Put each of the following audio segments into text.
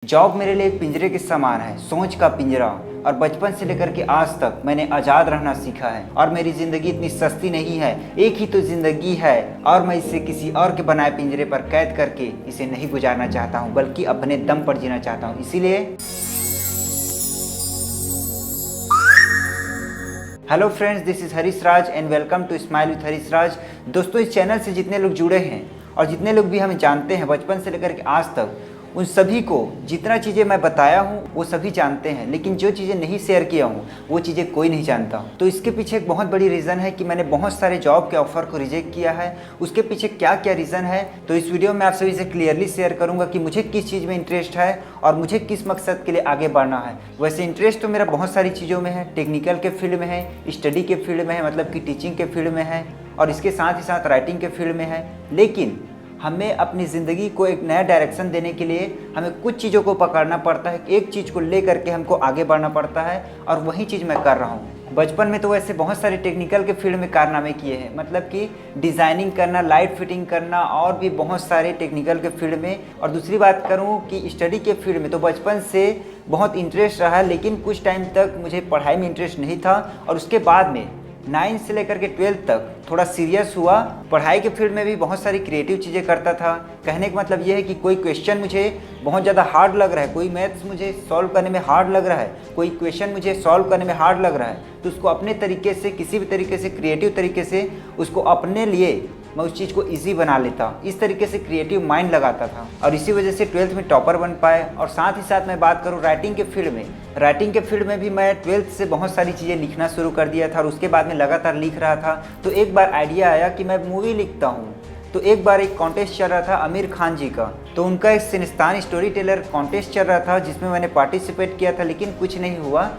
Job मेरे लिए एक पिंजरे के समान है, सोच का पिंजरा। और बचपन से लेकर के आज तक मैंने आज़ाद रहना सीखा है। और मेरी ज़िंदगी इतनी सस्ती नहीं है, एक ही तो ज़िंदगी है और मैं इसे किसी और के बनाए पिंजरे पर कैद करके इसे नहीं गुजारना चाहता हूँ, बल्कि अपने दम पर जीना चाहता हूँ। इसीलिए hello friends, this is Harish Raj and welcome to smile with Harish Raj. दोस्तों, इस चैनल से जितने लोग जुड़े हैं और जितने लोग भी हमें जानते हैं बचपन से लेकर के आज तक, उन सभी को जितना चीज़ें मैं बताया हूँ वो सभी जानते हैं, लेकिन जो चीज़ें नहीं शेयर किया हूँ वो चीज़ें कोई नहीं जानता। तो इसके पीछे एक बहुत बड़ी रीज़न है कि मैंने बहुत सारे जॉब के ऑफ़र को रिजेक्ट किया है। उसके पीछे क्या क्या रीज़न है, तो इस वीडियो में आप सभी से क्लियरली शेयर करूँगा कि मुझे किस चीज़ में इंटरेस्ट है और मुझे किस मकसद के लिए आगे बढ़ना है। वैसे इंटरेस्ट तो मेरा बहुत सारी चीज़ों में है, टेक्निकल के फील्ड में है, स्टडी के फील्ड में है, मतलब कि टीचिंग के फील्ड में है, और इसके साथ ही साथ राइटिंग के फील्ड में है। लेकिन हमें अपनी ज़िंदगी को एक नया डायरेक्शन देने के लिए हमें कुछ चीज़ों को पकड़ना पड़ता है, एक चीज़ को ले करके हमको आगे बढ़ना पड़ता है, और वही चीज़ मैं कर रहा हूँ। बचपन में तो वैसे बहुत सारे टेक्निकल के फील्ड में कारनामे किए हैं, मतलब कि डिज़ाइनिंग करना, लाइट फिटिंग करना, और भी बहुत सारे टेक्निकल के फील्ड में। और दूसरी बात करूँ कि स्टडी के फील्ड में तो बचपन से बहुत इंटरेस्ट रहा, लेकिन कुछ टाइम तक मुझे पढ़ाई में इंटरेस्ट नहीं था, और उसके बाद में 9 से लेकर के 12 तक थोड़ा सीरियस हुआ। पढ़ाई के फील्ड में भी बहुत सारी क्रिएटिव चीज़ें करता था। कहने का मतलब ये है कि कोई क्वेश्चन मुझे बहुत ज़्यादा हार्ड लग रहा है, कोई मैथ्स मुझे सॉल्व करने में हार्ड लग रहा है, कोई क्वेश्चन मुझे सॉल्व करने में हार्ड लग रहा है, तो उसको अपने तरीके से, किसी भी तरीके से, क्रिएटिव तरीके से उसको अपने लिए मैं उस चीज़ को इजी बना लेता। इस तरीके से क्रिएटिव माइंड लगाता था, और इसी वजह से 12th में टॉपर बन पाए। और साथ ही साथ मैं बात करूँ राइटिंग के फील्ड में, राइटिंग के फील्ड में भी मैं 12th से बहुत सारी चीज़ें लिखना शुरू कर दिया था, और उसके बाद में लगातार लिख रहा था। तो एक बार आइडिया आया कि मैं मूवी लिखता हूँ। तो एक बार एक कॉन्टेस्ट चल रहा था आमिर खान जी का, तो उनका एक सिनस्तान स्टोरी टेलर कॉन्टेस्ट चल रहा था, जिसमें मैंने पार्टिसिपेट किया था, लेकिन कुछ नहीं हुआ।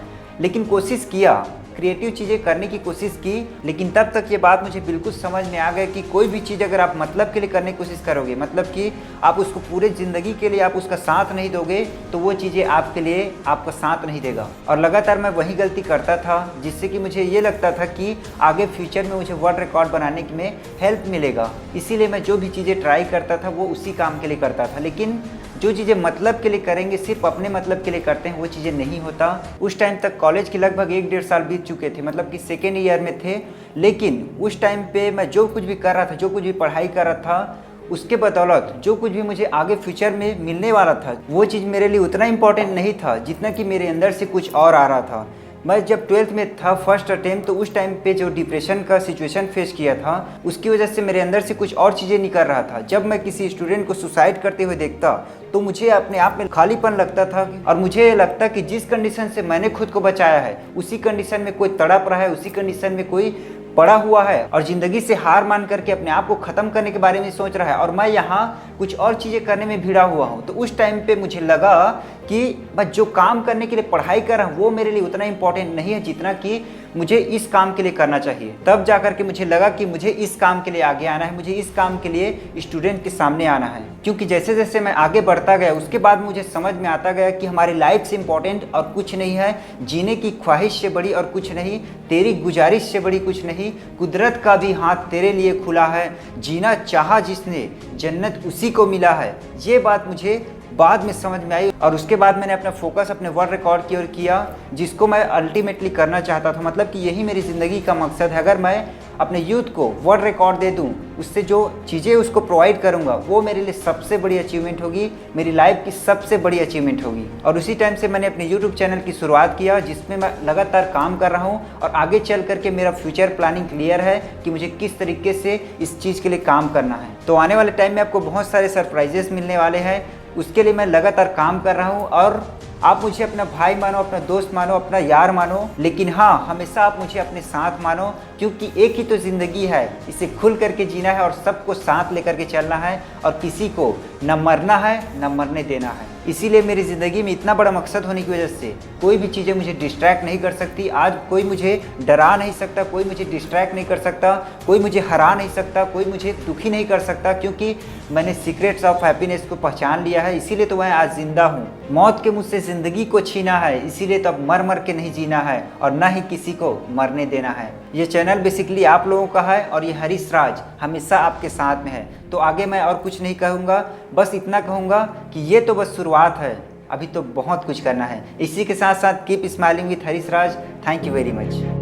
लेकिन कोशिश किया, क्रिएटिव चीज़ें करने की कोशिश की। लेकिन तब तक ये बात मुझे बिल्कुल समझ में आ गई कि कोई भी चीज़ अगर आप मतलब के लिए करने की कोशिश करोगे, मतलब कि आप उसको पूरे ज़िंदगी के लिए आप उसका साथ नहीं दोगे, तो वो चीज़ें आपके लिए आपका साथ नहीं देगा। और लगातार मैं वही गलती करता था, जिससे कि मुझे ये लगता था कि आगे फ्यूचर में मुझे वर्ल्ड रिकॉर्ड बनाने में हेल्प मिलेगा। इसीलिए मैं जो भी चीज़ें ट्राई करता था वो उसी काम के लिए करता था। लेकिन जो चीज़ें मतलब के लिए करेंगे, सिर्फ अपने मतलब के लिए करते हैं, वो चीज़ें नहीं होता। उस टाइम तक कॉलेज के लगभग 1-1.5 साल बीत चुके थे, मतलब कि सेकेंड ईयर में थे। लेकिन उस टाइम पे मैं जो कुछ भी कर रहा था, जो कुछ भी पढ़ाई कर रहा था, उसके बदौलत जो कुछ भी मुझे आगे फ्यूचर में मिलने वाला था, वो चीज़ मेरे लिए उतना इम्पोर्टेंट नहीं था जितना कि मेरे अंदर से कुछ और आ रहा था। मैं जब 12th में था, फर्स्ट अटेम्प्ट, तो उस टाइम पे जो डिप्रेशन का सिचुएशन फेस किया था, उसकी वजह से मेरे अंदर से कुछ और चीज़ें निकल रहा था। जब मैं किसी स्टूडेंट को सुसाइड करते हुए देखता तो मुझे अपने आप में खालीपन लगता था, और मुझे ये लगता कि जिस कंडीशन से मैंने खुद को बचाया है, उसी कंडीशन में कोई तड़प रहा है, उसी कंडीशन में कोई पड़ा हुआ है और ज़िंदगी से हार मान करके अपने आप को ख़त्म करने के बारे में सोच रहा है, और मैं यहाँ कुछ और चीज़ें करने में भिड़ा हुआ हूँ। तो उस टाइम पे मुझे लगा कि मैं जो काम करने के लिए पढ़ाई कर रहा हूँ वो मेरे लिए उतना इम्पोर्टेंट नहीं है जितना कि मुझे इस काम के लिए करना चाहिए। तब जा कर के मुझे लगा कि मुझे इस काम के लिए आगे आना है, मुझे इस काम के लिए स्टूडेंट के सामने आना है। क्योंकि जैसे जैसे मैं आगे बढ़ता गया, उसके बाद मुझे समझ में आता गया कि हमारी लाइफ से इम्पोर्टेंट और कुछ नहीं है, जीने की ख्वाहिश से बड़ी और कुछ नहीं, तेरी गुजारिश से बड़ी कुछ नहीं, कुदरत का भी हाथ तेरे लिए खुला है, जीना चाहा जिसने जन्नत उसी को मिला है। ये बात मुझे बाद में समझ में आई, और उसके बाद मैंने अपना फोकस अपने वर्ल्ड रिकॉर्ड की ओर किया, जिसको मैं अल्टीमेटली करना चाहता था। मतलब कि यही मेरी ज़िंदगी का मकसद है। अगर मैं अपने यूथ को वर्ल्ड रिकॉर्ड दे दूं, उससे जो चीज़ें उसको प्रोवाइड करूंगा, वो मेरे लिए सबसे बड़ी अचीवमेंट होगी, मेरी लाइफ की सबसे बड़ी अचीवमेंट होगी। और उसी टाइम से मैंने अपने यूट्यूब चैनल की शुरुआत किया, जिसमें मैं लगातार काम कर रहा हूँ, और आगे चल करके मेरा फ्यूचर प्लानिंग क्लियर है कि मुझे किस तरीके से इस चीज़ के लिए काम करना है। तो आने वाले टाइम में आपको बहुत सारे सरप्राइजेस मिलने वाले हैं, उसके लिए मैं लगातार काम कर रहा हूँ। और आप मुझे अपना भाई मानो, अपना दोस्त मानो, अपना यार मानो, लेकिन हाँ, हमेशा आप मुझे अपने साथ मानो, क्योंकि एक ही तो ज़िंदगी है, इसे खुल करके जीना है और सबको साथ लेकर के चलना है, और किसी को न मरना है न मरने देना है। इसीलिए मेरी ज़िंदगी में इतना बड़ा मकसद होने की वजह से कोई भी चीज़ें मुझे डिस्ट्रैक्ट नहीं कर सकती। आज कोई मुझे डरा नहीं सकता, कोई मुझे डिस्ट्रैक्ट नहीं कर सकता, कोई मुझे हरा नहीं सकता, कोई मुझे दुखी नहीं कर सकता, क्योंकि मैंने सीक्रेट्स ऑफ हैप्पीनेस को पहचान लिया है। इसीलिए तो मैं आज जिंदा हूँ। मौत के मुझसे ज़िंदगी को छीना है, इसीलिए तो अब मर मर के नहीं जीना है और ना ही किसी को मरने देना है। ये चैनल बेसिकली आप लोगों का है, और ये हरीश राज हमेशा आपके साथ में है। तो आगे मैं और कुछ नहीं कहूँगा, बस इतना कहूँगा कि ये तो बस शुरुआत है। अभी तो बहुत कुछ करना है। इसी के साथ साथ keep smiling with Harish Raj. Thank you very much.